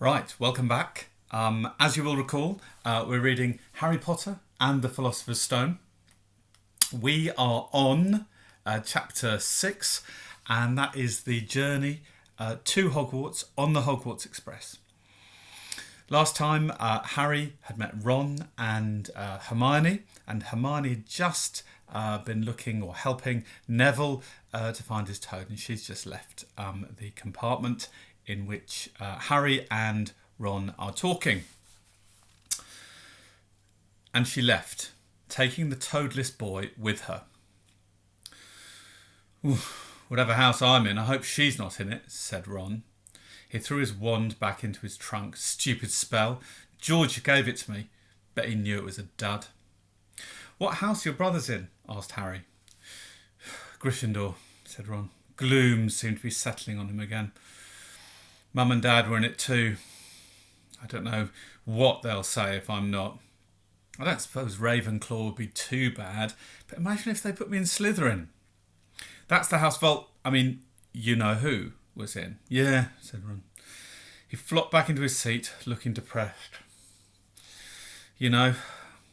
Right, welcome back. As you will recall, we're reading Harry Potter and the Philosopher's Stone. We are on chapter 6, and that is the journey to Hogwarts on the Hogwarts Express. Last time, Harry had met Ron and Hermione, and Hermione had just been looking or helping Neville to find his toad, and she's just left the compartment in which Harry and Ron are talking. And she left, taking the toadless boy with her. Whatever house I'm in, I hope she's not in it, said Ron. He threw his wand back into his trunk. Stupid spell. George gave it to me. Bet he knew it was a dud. What house are your brothers in? Asked Harry. Gryffindor, said Ron. Gloom seemed to be settling on him again. Mum and Dad were in it too. I don't know what they'll say if I'm not. I don't suppose Ravenclaw would be too bad, but imagine if they put me in Slytherin. That's the house you-know-who was in. Yeah, said Ron. He flopped back into his seat, looking depressed. You know,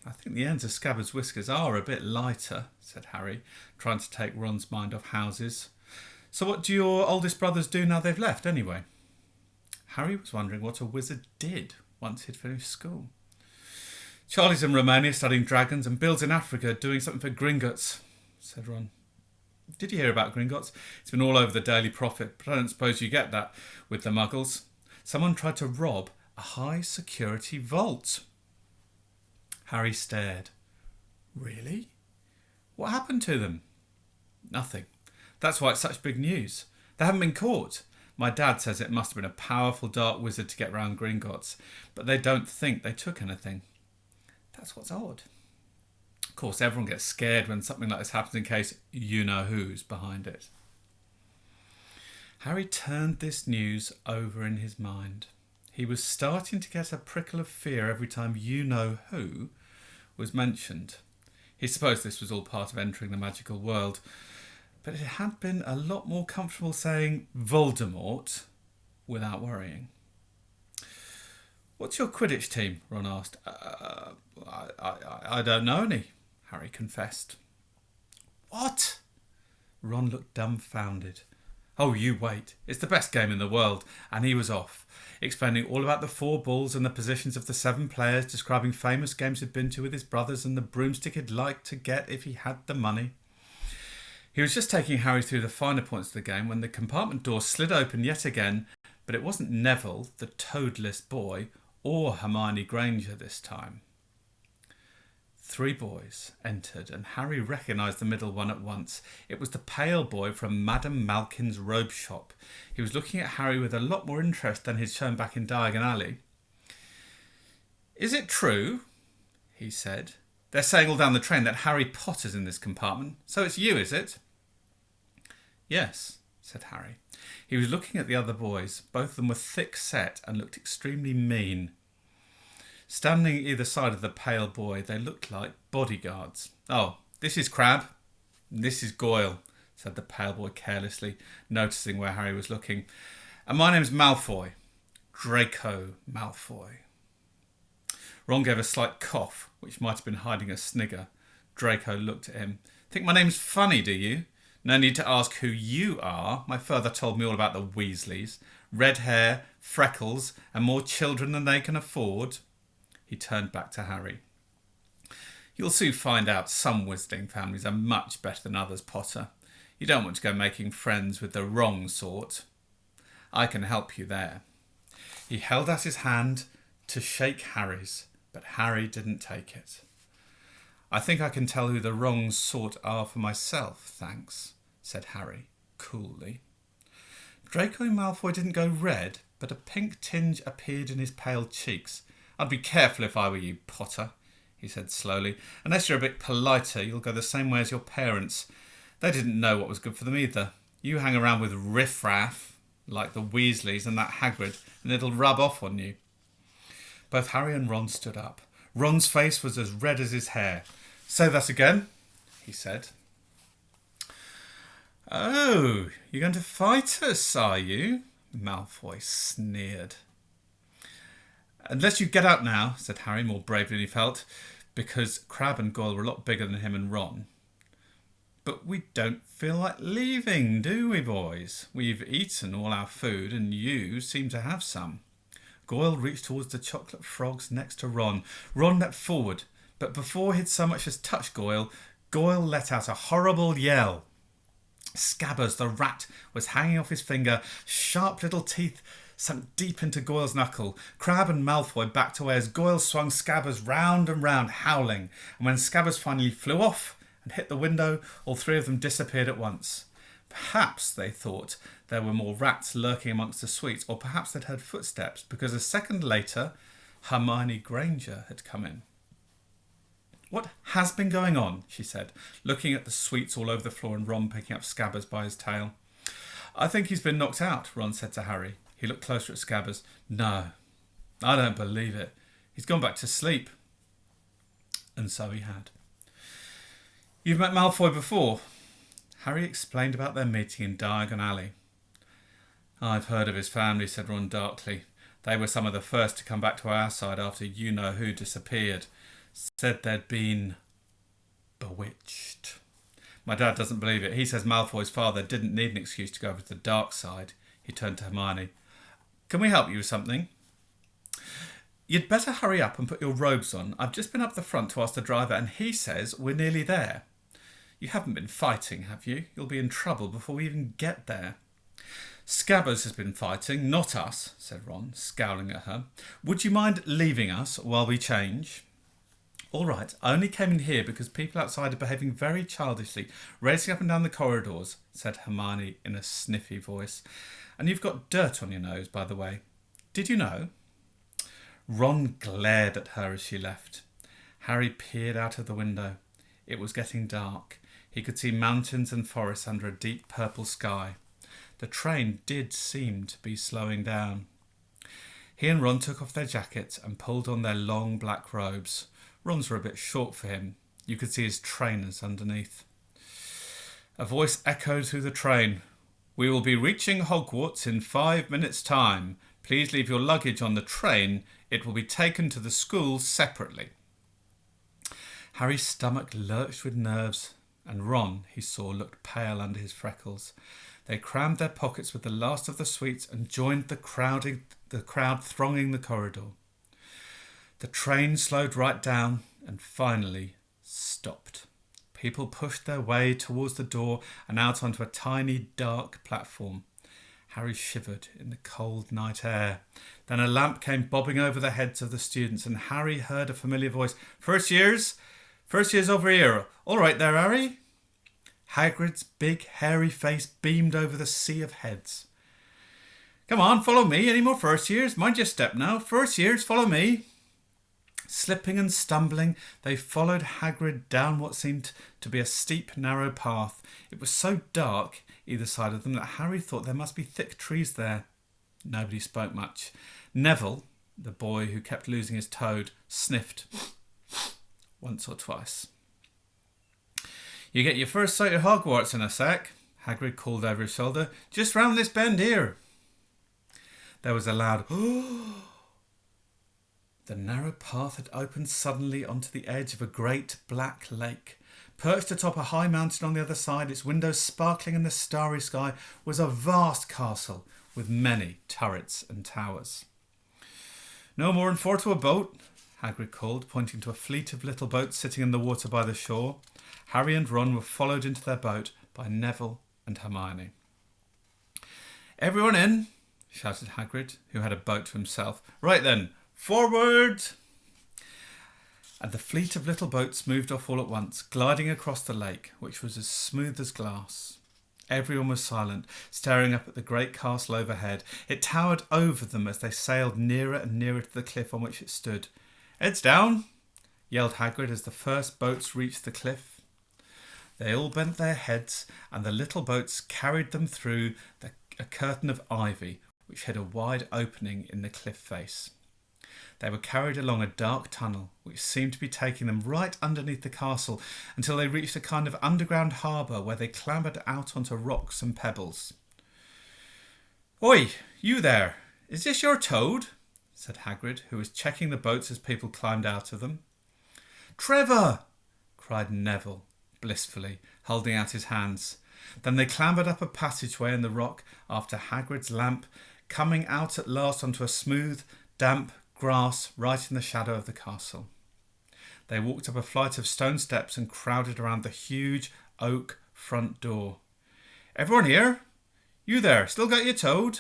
I think the ends of Scabbard's whiskers are a bit lighter, said Harry, trying to take Ron's mind off houses. So what do your oldest brothers do now they've left, anyway? Harry was wondering what a wizard did once he'd finished school. Charlie's in Romania studying dragons, and Bill's in Africa doing something for Gringotts, said Ron. Did you hear about Gringotts? It's been all over the Daily Prophet, but I don't suppose you get that with the Muggles. Someone tried to rob a high-security vault. Harry stared. Really? What happened to them? Nothing. That's why it's such big news. They haven't been caught. My dad says it must have been a powerful dark wizard to get round Gringotts, but they don't think they took anything. That's what's odd. Of course, everyone gets scared when something like this happens in case you-know-who's behind it. Harry turned this news over in his mind. He was starting to get a prickle of fear every time you-know-who was mentioned. He supposed this was all part of entering the magical world, but it had been a lot more comfortable saying Voldemort without worrying. What's your Quidditch team? Ron asked. I don't know any, Harry confessed. What? Ron looked dumbfounded. Oh, you wait. It's the best game in the world. And he was off, explaining all about the 4 balls and the positions of the 7 players, describing famous games he'd been to with his brothers and the broomstick he'd like to get if he had the money. He was just taking Harry through the finer points of the game when the compartment door slid open yet again, but it wasn't Neville, the toadless boy, or Hermione Granger this time. 3 boys entered, and Harry recognised the middle one at once. It was the pale boy from Madame Malkin's robe shop. He was looking at Harry with a lot more interest than he'd shown back in Diagon Alley. Is it true, he said. They're saying all down the train that Harry Potter's in this compartment. So it's you, is it? Yes, said Harry. He was looking at the other boys. Both of them were thick-set and looked extremely mean. Standing either side of the pale boy, they looked like bodyguards. Oh, this is Crabbe. This is Goyle, said the pale boy carelessly, noticing where Harry was looking. And my name's Malfoy. Draco Malfoy. Ron gave a slight cough, which might have been hiding a snigger. Draco looked at him. Think my name's funny, do you? No need to ask who you are. My father told me all about the Weasleys. Red hair, freckles, and more children than they can afford. He turned back to Harry. You'll soon find out some wizarding families are much better than others, Potter. You don't want to go making friends with the wrong sort. I can help you there. He held out his hand to shake Harry's, but Harry didn't take it. I think I can tell who the wrong sort are for myself, thanks, said Harry, coolly. Draco Malfoy didn't go red, but a pink tinge appeared in his pale cheeks. I'd be careful if I were you, Potter, he said slowly. Unless you're a bit politer, you'll go the same way as your parents. They didn't know what was good for them either. You hang around with riffraff, like the Weasleys and that Hagrid, and it'll rub off on you. Both Harry and Ron stood up. Ron's face was as red as his hair. Say that again, he said. Oh, you're going to fight us, are you? Malfoy sneered. Unless you get out now, said Harry, more brave than he felt, because Crabbe and Goyle were a lot bigger than him and Ron. But we don't feel like leaving, do we, boys? We've eaten all our food, and you seem to have some. Goyle reached towards the chocolate frogs next to Ron. Ron leapt forward, but before he'd so much as touched Goyle, Goyle let out a horrible yell. Scabbers, the rat, was hanging off his finger, sharp little teeth sunk deep into Goyle's knuckle. Crabbe and Malfoy backed away as Goyle swung Scabbers round and round, howling, and when Scabbers finally flew off and hit the window, all three of them disappeared at once. Perhaps, they thought, there were more rats lurking amongst the sweets, or perhaps they'd heard footsteps, because a second later, Hermione Granger had come in. What has been going on? She said, looking at the sweets all over the floor and Ron picking up Scabbers by his tail. I think he's been knocked out, Ron said to Harry. He looked closer at Scabbers. No, I don't believe it. He's gone back to sleep. And so he had. You've met Malfoy before? Harry explained about their meeting in Diagon Alley. I've heard of his family, said Ron darkly. They were some of the first to come back to our side after you-know-who disappeared. Said they'd been bewitched. My dad doesn't believe it. He says Malfoy's father didn't need an excuse to go over to the dark side. He turned to Hermione. Can we help you with something? You'd better hurry up and put your robes on. I've just been up the front to ask the driver and he says we're nearly there. You haven't been fighting, have you? You'll be in trouble before we even get there. Scabbers has been fighting, not us, said Ron, scowling at her. Would you mind leaving us while we change? All right, I only came in here because people outside are behaving very childishly, racing up and down the corridors, said Hermione in a sniffy voice. And you've got dirt on your nose, by the way. Did you know? Ron glared at her as she left. Harry peered out of the window. It was getting dark. He could see mountains and forests under a deep purple sky. The train did seem to be slowing down. He and Ron took off their jackets and pulled on their long black robes. Ron's were a bit short for him. You could see his trainers underneath. A voice echoed through the train. We will be reaching Hogwarts in 5 minutes' time. Please leave your luggage on the train. It will be taken to the school separately. Harry's stomach lurched with nerves, and Ron, he saw, looked pale under his freckles. They crammed their pockets with the last of the sweets and joined the crowd thronging the corridor. The train slowed right down and finally stopped. People pushed their way towards the door and out onto a tiny, dark platform. Harry shivered in the cold night air. Then a lamp came bobbing over the heads of the students, and Harry heard a familiar voice. First years over here. All right there, Harry. Hagrid's big, hairy face beamed over the sea of heads. Come on, follow me. Any more first years? Mind your step now. First years, follow me. Slipping and stumbling, they followed Hagrid down what seemed to be a steep, narrow path. It was so dark, either side of them, that Harry thought there must be thick trees there. Nobody spoke much. Neville, the boy who kept losing his toad, sniffed once or twice. You get your first sight of Hogwarts in a sec, Hagrid called over his shoulder. Just round this bend here. There was a loud The narrow path had opened suddenly onto the edge of a great black lake. Perched atop a high mountain on the other side, its windows sparkling in the starry sky, was a vast castle with many turrets and towers. No more than 4 to a boat, Hagrid called, pointing to a fleet of little boats sitting in the water by the shore. Harry and Ron were followed into their boat by Neville and Hermione. Everyone in, shouted Hagrid, who had a boat to himself. Right then, forward! And the fleet of little boats moved off all at once, gliding across the lake, which was as smooth as glass. Everyone was silent, staring up at the great castle overhead. It towered over them as they sailed nearer and nearer to the cliff on which it stood. Heads down, yelled Hagrid as the first boats reached the cliff. They all bent their heads, and the little boats carried them through a curtain of ivy, which hid a wide opening in the cliff face. They were carried along a dark tunnel, which seemed to be taking them right underneath the castle until they reached a kind of underground harbour where they clambered out onto rocks and pebbles. Oi, you there! Is this your toad? said Hagrid, who was checking the boats as people climbed out of them. Trevor! cried Neville, blissfully, holding out his hands. Then they clambered up a passageway in the rock after Hagrid's lamp, coming out at last onto a smooth, damp grass right in the shadow of the castle. They walked up a flight of stone steps and crowded around the huge oak front door. Everyone here? You there, still got your toad?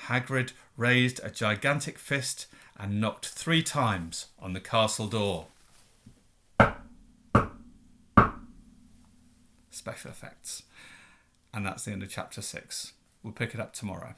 Hagrid raised a gigantic fist and knocked 3 times on the castle door. Special effects. And that's the end of chapter 6. We'll pick it up tomorrow.